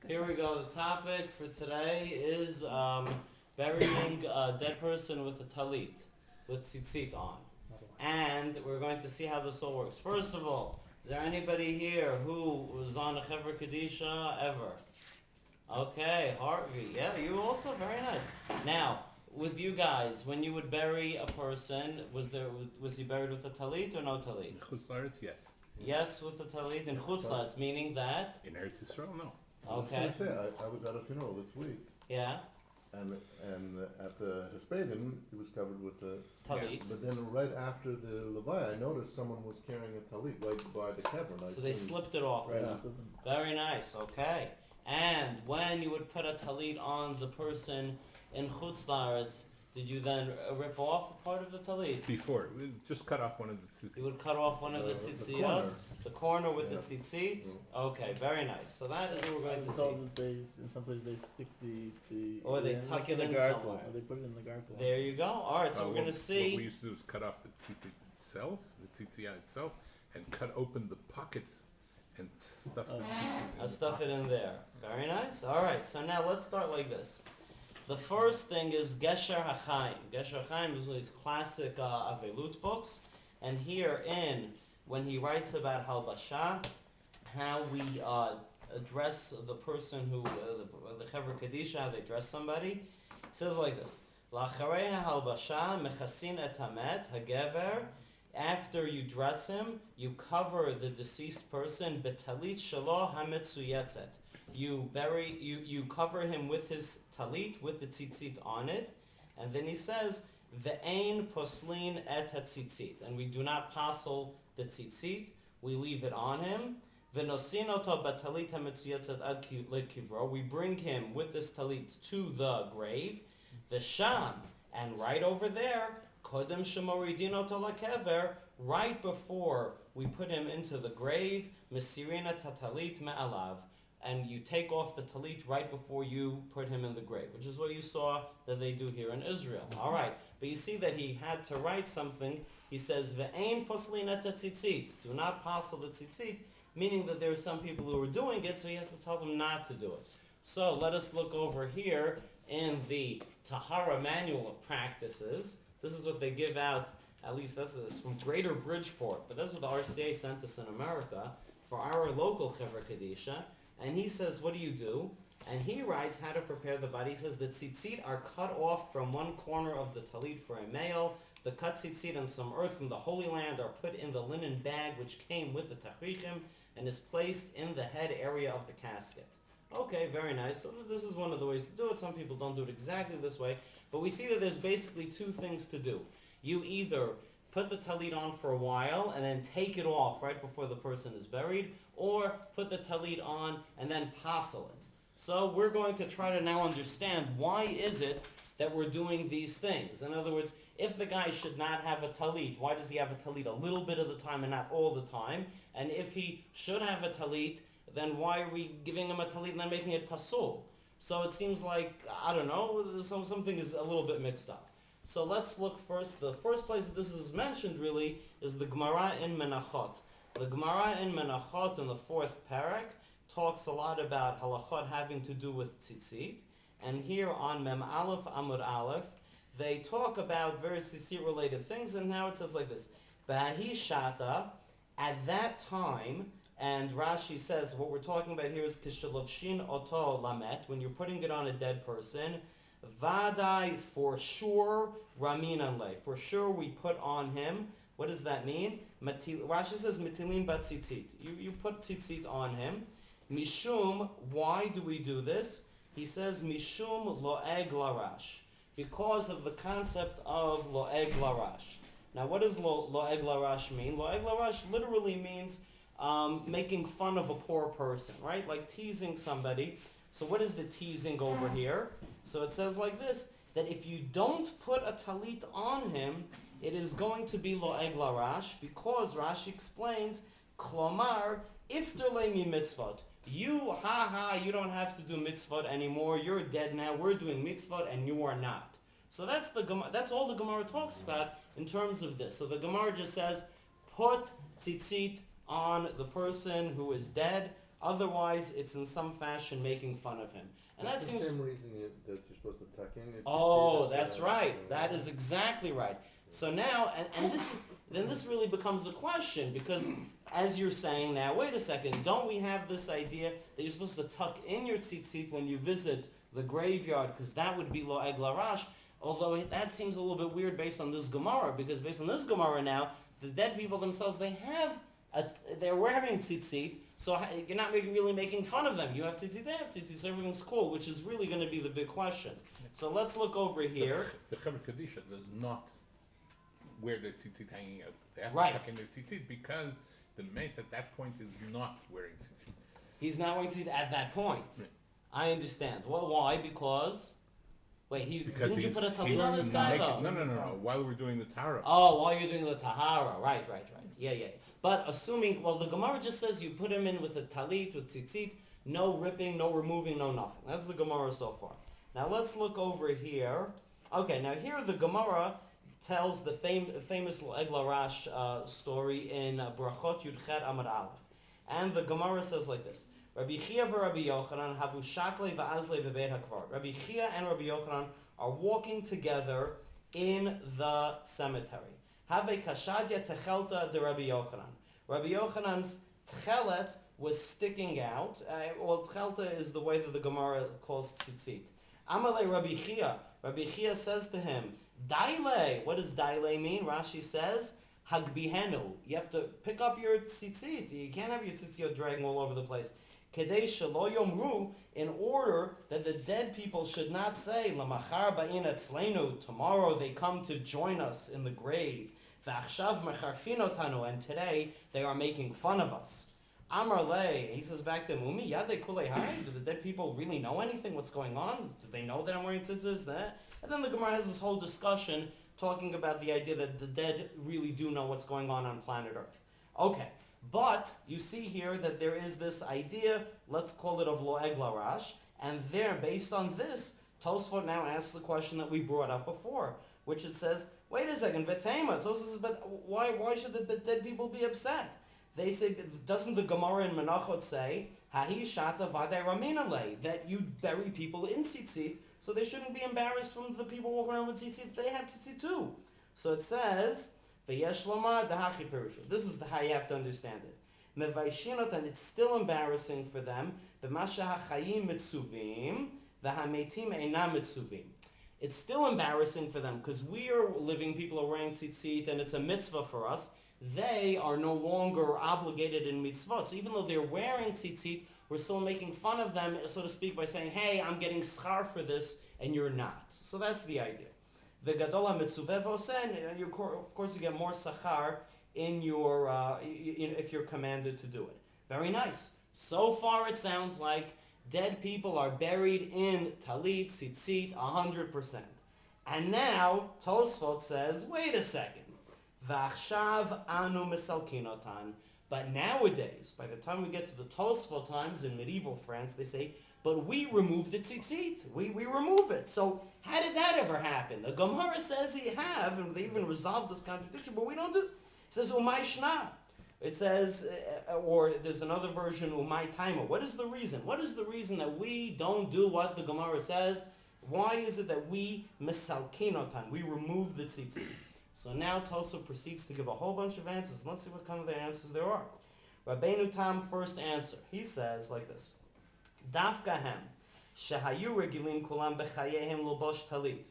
Here we go. The topic for today is burying a dead person with a talit, with tzitzit on. And we're going to see how this all works. First of all, is there anybody here who was on a Chevra Kadisha ever? Okay, Harvey. Yeah, you also. Very nice. Now, with you guys, when you would bury a person, was he buried with a talit or no talit? In Chutz La'aretz, yes. Yes, with the talit. In Chutz La'aretz, meaning that? In Eretz Yisrael, no. Okay. That's what I say. I was at a funeral this week, Yeah, and at the Hespedim, he was covered with the. talit. But then right after the Levaya, I noticed someone was carrying a talit right by the Kevin. So they slipped it off. Right. Yeah. Very nice. Okay. And when you would put a talit on the person in Chutz La'aretz, did you then rip off a part of the talit? Before, we just cut off one of the You would cut off one of the The tzitzit, the corner with the Yeah. tzitzit. Okay, very nice. So that is what we're going to saw see. that they, in some places they stick the Or they end, tuck like it in gartel, somewhere. or they put it in the gartel. There you go. All right, so we're going to What we see. used to do is cut off the tzitzit itself, the tzitzit itself, and cut open the pocket and stuff the tzitzit. I'll stuff it in there. Very nice. All right, so now let's start like this. The first thing is Gesher HaChaim. Gesher HaChaim is one of these classic Avelut books. And here when he writes about Halbasha, how we address the person who, the Chevra Kadisha, how they dress somebody, it says like this. La'acharei halbasha mechasin et hamet hagever. After you dress him, you cover the deceased person betalit shelo hametzuyetzet. You cover him with his talit, with the tzitzit on it, and then he says ve'ein poslin et hatzitzit, and we do not passel the tzitzit, we leave it on him. Ve'nosin oto betalit hametzuyetzet ad lekivro, we bring him with this talit to the grave. V'sham, and right over there, kodem shemoridin oto lakever, right before we put him into the grave, mesirina tatalit me'alav, and you take off the talit right before you put him in the grave, which is what you saw that they do here in Israel. All right, but you see that he had to write something. He says, "Ve'ein poslin et tzitzit." Do not passel the tzitzit, meaning that there are some people who are doing it, so he has to tell them not to do it. So let us look over here in the Tahara Manual of Practices. This is what they give out. At least this is from Greater Bridgeport, but that's what the RCA sent us in America for our local Chevra Kadisha. And he says, what do you do? And he writes how to prepare the body. He says the tzitzit are cut off from one corner of the talit for a male. The cut tzitzit and some earth from the Holy Land are put in the linen bag which came with the tachrichim and is placed in the head area of the casket. Okay, very nice. So this is one of the ways to do it. Some people don't do it exactly this way. But we see that there's basically two things to do. You either put the talit on for a while and then take it off right before the person is buried, or put the talit on and then passel it. So we're going to try to now understand why is it that we're doing these things. In other words, if the guy should not have a talit, why does he have a talit a little bit of the time and not all the time? And if he should have a talit, then why are we giving him a talit and then making it pasul? So it seems like, I don't know, something is a little bit mixed up. So let's look first. The first place that this is mentioned really is the Gemara in Menachot. The Gemara in Menachot in the fourth parak talks a lot about halachot having to do with tzitzit. And here on Mem Aleph Amud Aleph, they talk about very tzitzit related things. And now it says like this. B'ahi shata, at that time, and Rashi says what we're talking about here is kishalovshin oto lamet, when you're putting it on a dead person, Vadai, for sure, Ramin le. For sure we put on him. What does that mean? Rashi says, Mitilim bat tzitzit. You put tzitzit on him. Mishum, why do we do this? He says, Mishum lo'eg larash. Because of the concept of lo'eg larash. Now what does lo'eg larash mean? Lo'eg larash literally means making fun of a poor person, right? Like teasing somebody. So what is the teasing over here? So it says like this, that if you don't put a talit on him, it is going to be lo'eg larash, because Rashi explains, klomar, ifterle mi mitzvot. You don't have to do mitzvot anymore. You're dead now. We're doing mitzvot and you are not. So that's all the Gemara talks about in terms of this. So the Gemara just says, put tzitzit on the person who is dead, Otherwise, it's in some fashion making fun of him. And that That's the seems... same reason that you're supposed to tuck in your Oh, tzitzit, that's right. That is exactly right. So now, and this really becomes a question, because as you're saying now, wait a second, don't we have this idea that you're supposed to tuck in your tzitzit when you visit the graveyard, because that would be lo'eg larash, although that seems a little bit weird based on this Gemara, because based on this Gemara now, the dead people themselves, they're wearing tzitzit, so you're not really making fun of them. You have tzitzit, they have tzitzit, so everything's cool, which is really going to be the big question. So let's look over here. The Chaver Kadisha does not wear their tzitzit hanging out. They have Right. to tuck in their tzitzit because the mate at that point is not wearing tzitzit. He's not wearing tzitzit at that point. Yeah. I understand. Well, why? Because... Wait, Because didn't you put a he's talit on this guy, naked. though? No. While we're doing the Tara. Oh, while you're doing the tahara. Right. Yeah. But assuming, well, the Gemara just says you put him in with a talit, with tzitzit, no ripping, no removing, no nothing. That's the Gemara so far. Now let's look over here. Okay, now here the Gemara tells the famous Egla Rash story in Brachot Yudchet Amud Aleph. And the Gemara says like this. Rabbi Chia and Rabbi Yochanan havu shakle va'azle bebeit hakvar. Rabbi Chia and Rabbi Yochanan are walking together in the cemetery. Have kashadya techelta de Rabbi Yochanan. Rabbi Yochanan's tchelet was sticking out. Tchelta is the way that the Gemara calls tzitzit. Amalei Rabbi Chia. Rabbi Chia says to him, Daile. What does daile mean? Rashi says, Hagbihenu. You have to pick up your tzitzit. You can't have your tzitzit dragging all over the place. Kedei shelo yomru, in order that the dead people should not say, Lamachar ba'in etzleinu, tomorrow they come to join us in the grave. V'achshav mecharfinotanu, and today they are making fun of us. Amar le, he says back to him, Umi yade kulei hai, do the dead people really know anything, what's going on? Do they know that I'm wearing tzitzis? And then the Gemara has this whole discussion talking about the idea that the dead really do know what's going on planet Earth. Okay. But you see here that there is this idea, let's call it of lo'eg larash, and there, based on this, Tosfot now asks the question that we brought up before, which it says, wait a second, Vetema, Tosfot says, but why should the dead people be upset? They say, doesn't the Gemara in Menachot say, Hahi shata vadei raminale, that you bury people in tzitzit, so they shouldn't be embarrassed from the people walking around with tzitzit, they have tzitzit too. So it says, this is how you have to understand it. And it's still embarrassing for them. It's still embarrassing for them because we are living people are wearing tzitzit and it's a mitzvah for us. They are no longer obligated in mitzvot. So even though they're wearing tzitzit, we're still making fun of them, so to speak, by saying, hey, I'm getting schar for this and you're not. So that's the idea. The gadola mitzuveh vosen, of course you get more sachar in your if you're commanded to do it. Very nice. So far it sounds like dead people are buried in talit, tzitzit, 100%. And now Tosfot says, wait a second. V'achshav anu misalkinotan. But nowadays, by the time we get to the Tosfot times in medieval France, they say, but we remove the tzitzit. We remove it. So how did that ever happen? The Gemara says he have, and they even resolved this contradiction, but we don't do. It says umay shna. It says, or there's another version umay taima. What is the reason? What is the reason that we don't do what the Gemara says? Why is it that we misalkinotan? We remove the tzitzit. So now Tosa proceeds to give a whole bunch of answers. Let's see what kind of the answers there are. Rabbeinu Tam, first answer. He says like this. Dafka hem, shehayu regilim kulam bechayehem lobosh talit.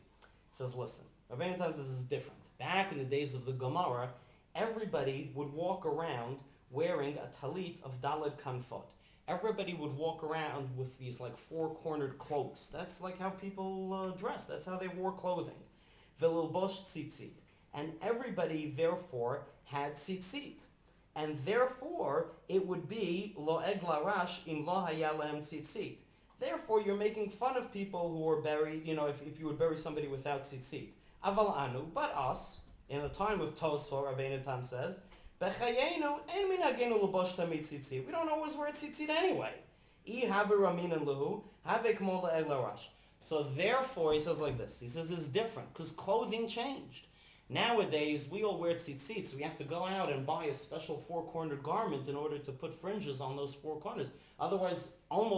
Says, listen, Rabbeinu Tam says this is different. Back in the days of the Gemara, everybody would walk around wearing a talit of daled kanfot. Everybody would walk around with these like four-cornered cloaks. That's like how people dressed. That's how they wore clothing. Velilbosh tzitzit. And everybody, therefore, had tzitzit. And therefore, it would be lo'eg larash im lo haya lehem tzitzit. Therefore, you're making fun of people who are buried, if you would bury somebody without tzitzit. Aval anu, but us, in the time of Tosfot, Rabbeinu Tam says, bechayenu ein minagenu l'bosh tamid tzitzit. We don't always wear tzitzit anyway. I have ramin lehu, have kmo lo'eg larash. So therefore, he says like this. He says it's different, because clothing changed. Nowadays, we all wear tzitzit, so we have to go out and buy a special four-cornered garment in order to put fringes on those four corners. Otherwise, almost